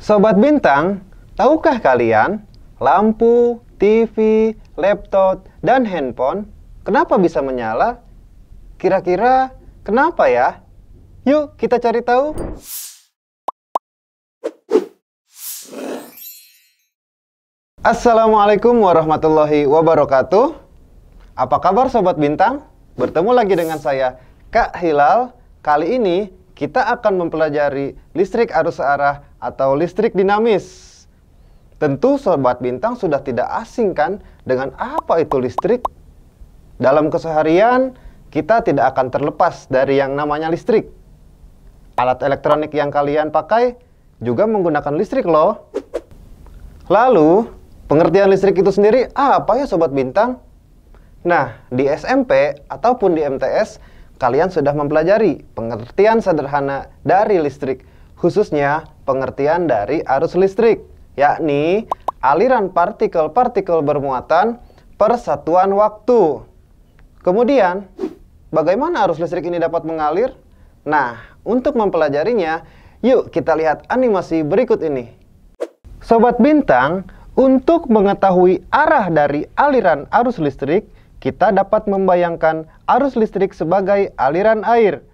Sobat Bintang, tahukah kalian lampu, TV, laptop, dan handphone kenapa bisa menyala? Kira-kira kenapa ya? Yuk kita cari tahu. Assalamualaikum warahmatullahi wabarakatuh. Apa kabar Sobat Bintang? Bertemu lagi dengan saya, Kak Hilal. Kali ini kita akan mempelajari listrik arus searah atau listrik dinamis. Tentu Sobat Bintang sudah tidak asing kan dengan apa itu listrik? Dalam keseharian, kita tidak akan terlepas dari yang namanya listrik. Alat elektronik yang kalian pakai juga menggunakan listrik loh. Lalu, pengertian listrik itu sendiri apa ya Sobat Bintang? Nah, di SMP ataupun di MTS, kalian sudah mempelajari pengertian sederhana dari listrik, khususnya pengertian dari arus listrik, yakni aliran partikel-partikel bermuatan per satuan waktu. Kemudian, bagaimana arus listrik ini dapat mengalir? Nah, untuk mempelajarinya, yuk kita lihat animasi berikut ini. Sobat Bintang, untuk mengetahui arah dari aliran arus listrik, kita dapat membayangkan arus listrik sebagai aliran air.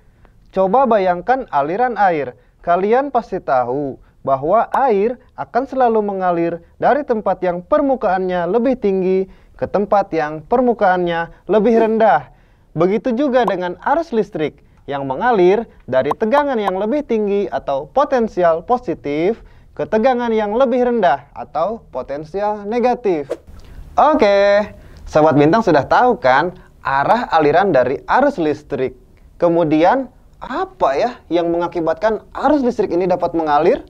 Coba bayangkan aliran air. Kalian pasti tahu bahwa air akan selalu mengalir dari tempat yang permukaannya lebih tinggi ke tempat yang permukaannya lebih rendah. Begitu juga dengan arus listrik yang mengalir dari tegangan yang lebih tinggi atau potensial positif ke tegangan yang lebih rendah atau potensial negatif. Oke, Sobat Bintang sudah tahu kan arah aliran dari arus listrik. Kemudian apa ya yang mengakibatkan arus listrik ini dapat mengalir?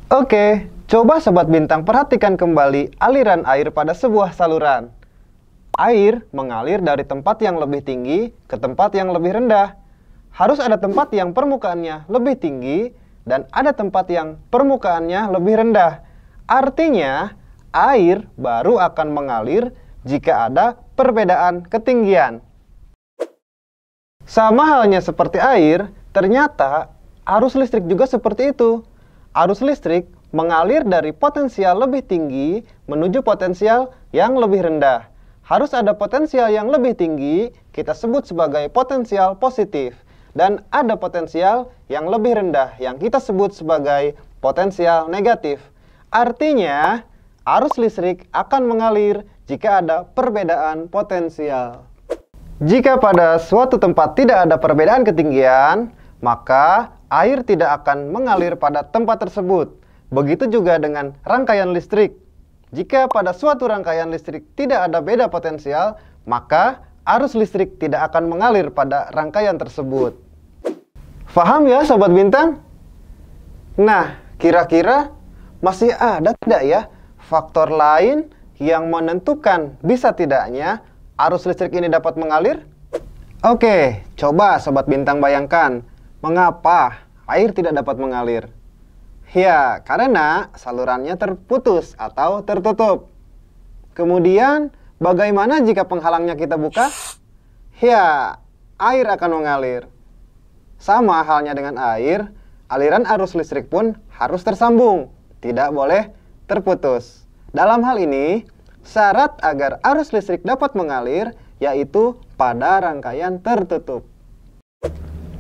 Oke, coba Sobat Bintang perhatikan kembali aliran air pada sebuah saluran. Air mengalir dari tempat yang lebih tinggi ke tempat yang lebih rendah. Harus ada tempat yang permukaannya lebih tinggi dan ada tempat yang permukaannya lebih rendah. Artinya, air baru akan mengalir jika ada perbedaan ketinggian. Sama halnya seperti air, ternyata arus listrik juga seperti itu. Arus listrik mengalir dari potensial lebih tinggi menuju potensial yang lebih rendah. Harus ada potensial yang lebih tinggi, kita sebut sebagai potensial positif. Dan ada potensial yang lebih rendah, yang kita sebut sebagai potensial negatif. Artinya, arus listrik akan mengalir jika ada perbedaan potensial. Jika pada suatu tempat tidak ada perbedaan ketinggian, maka air tidak akan mengalir pada tempat tersebut. Begitu juga dengan rangkaian listrik. Jika pada suatu rangkaian listrik tidak ada beda potensial, maka arus listrik tidak akan mengalir pada rangkaian tersebut. Paham ya Sobat Bintang? Nah, kira-kira masih ada tidak ya faktor lain yang menentukan bisa tidaknya arus listrik ini dapat mengalir? Oke, coba Sobat Bintang bayangkan, mengapa air tidak dapat mengalir? Ya, karena salurannya terputus atau tertutup. Kemudian, bagaimana jika penghalangnya kita buka? Ya, air akan mengalir. Sama halnya dengan air, aliran arus listrik pun harus tersambung, tidak boleh terputus. Dalam hal ini, syarat agar arus listrik dapat mengalir yaitu pada rangkaian tertutup.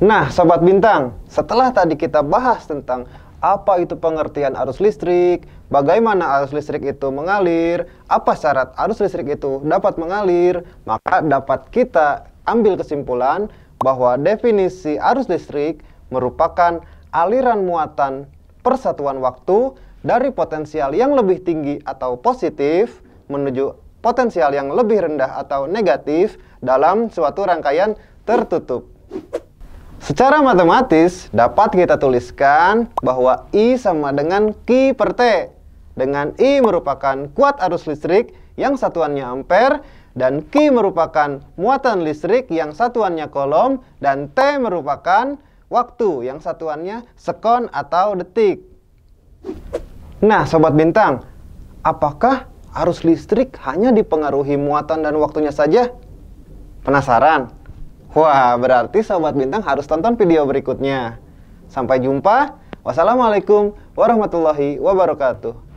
Nah, Sobat Bintang, setelah tadi kita bahas tentang apa itu pengertian arus listrik, bagaimana arus listrik itu mengalir, apa syarat arus listrik itu dapat mengalir, maka dapat kita ambil kesimpulan bahwa definisi arus listrik merupakan aliran muatan persatuan waktu dari potensial yang lebih tinggi atau positif menuju potensial yang lebih rendah atau negatif dalam suatu rangkaian tertutup. Secara matematis dapat kita tuliskan bahwa I sama dengan Q per T, dengan I merupakan kuat arus listrik yang satuannya ampere dan Q merupakan muatan listrik yang satuannya coulomb dan T merupakan waktu yang satuannya sekon atau detik. Nah, Sobat Bintang, apakah arus listrik hanya dipengaruhi muatan dan waktunya saja? Penasaran? Wah, berarti Sobat Bintang harus tonton video berikutnya. Sampai jumpa Wassalamualaikum warahmatullahi wabarakatuh.